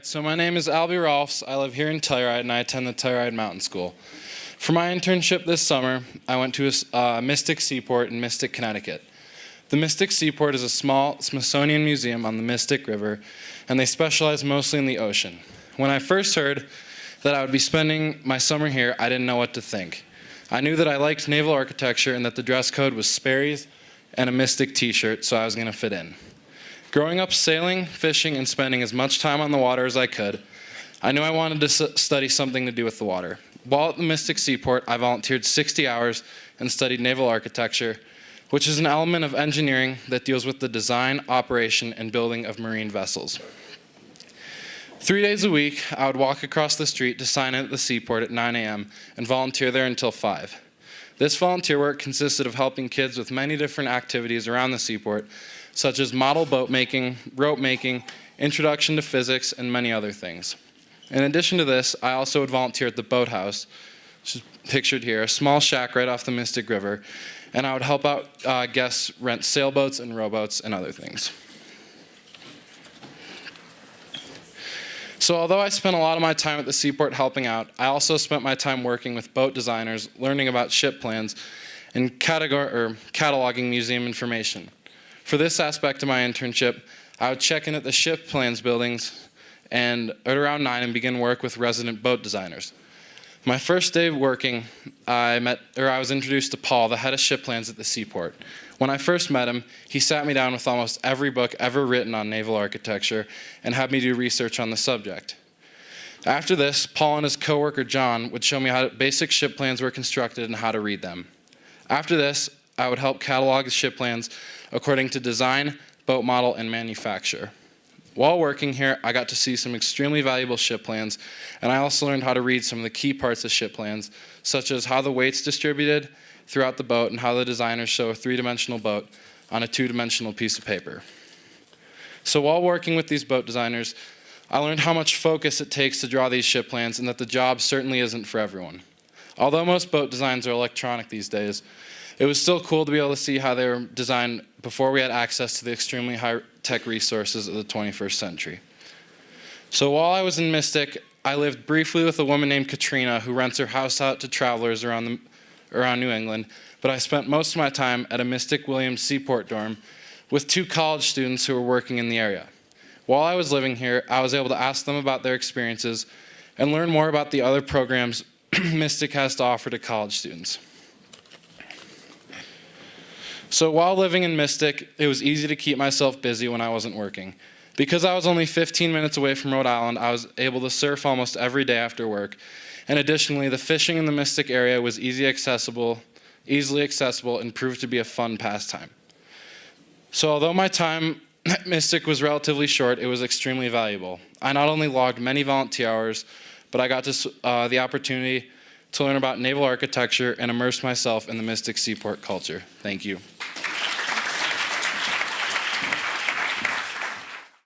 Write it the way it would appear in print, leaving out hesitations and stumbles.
So my name is Alby Rolfs. I live here in Telluride, and I attend the Telluride Mountain School. For my internship this summer, I went to Mystic Seaport in Mystic, Connecticut. The Mystic Seaport is a small Smithsonian museum on the Mystic River, and they specialize mostly in the ocean. When I first heard that I would be spending my summer here, I didn't know what to think. I knew that I liked naval architecture and that the dress code was Sperry's and a Mystic t-shirt, so I was going to fit in. Growing up sailing, fishing, and spending as much time on the water as I could, I knew I wanted to study something to do with the water. While at the Mystic Seaport, I volunteered 60 hours and studied naval architecture, which is an element of engineering that deals with the design, operation, and building of marine vessels. 3 days a week, I would walk across the street to sign in at the seaport at 9 a.m. and volunteer there until 5. This volunteer work consisted of helping kids with many different activities around the seaport, such as model boat making, rope making, introduction to physics, and many other things. In addition to this, I also would volunteer at the boathouse, which is pictured here, a small shack right off the Mystic River, and I would help out guests rent sailboats and rowboats and other things. So although I spent a lot of my time at the seaport helping out, I spent my time working with boat designers, learning about ship plans, and cataloging museum information. For this aspect of my internship, I would check in at the ship plans buildings and at around 9 and begin work with resident boat designers. My first day working, I was introduced to Paul, the head of ship plans at the seaport. When I first met him, he sat me down with almost every book ever written on naval architecture and had me do research on the subject. After this, Paul and his coworker John would show me how basic ship plans were constructed and how to read them. After this, I would help catalog the ship plans according to design, boat model, and manufacture. While working here, I got to see some extremely valuable ship plans, and I also learned how to read some of the key parts of ship plans, such as how the weight's distributed throughout the boat and how the designers show a three-dimensional boat on a two-dimensional piece of paper. So while working with these boat designers, I learned how much focus it takes to draw these ship plans and that the job certainly isn't for everyone. Although most boat designs are electronic these days, it was still cool to be able to see how they were designed before we had access to the extremely high-tech resources of the 21st century. So while I was in Mystic, I lived briefly with a woman named Katrina who rents her house out to travelers around New England, but I spent most of my time at a Mystic Williams Seaport dorm with 2 college students who were working in the area. While I was living here, I was able to ask them about their experiences and learn more about the other programs Mystic has to offer to college students. So while living in Mystic, it was easy to keep myself busy when I wasn't working. Because I was only 15 minutes away from Rhode Island, I was able to surf almost every day after work. And additionally, the fishing in the Mystic area was easily accessible, and proved to be a fun pastime. So although my time at Mystic was relatively short, it was extremely valuable. I not only logged many volunteer hours, but I got the opportunity to learn about naval architecture and immerse myself in the Mystic Seaport culture. Thank you.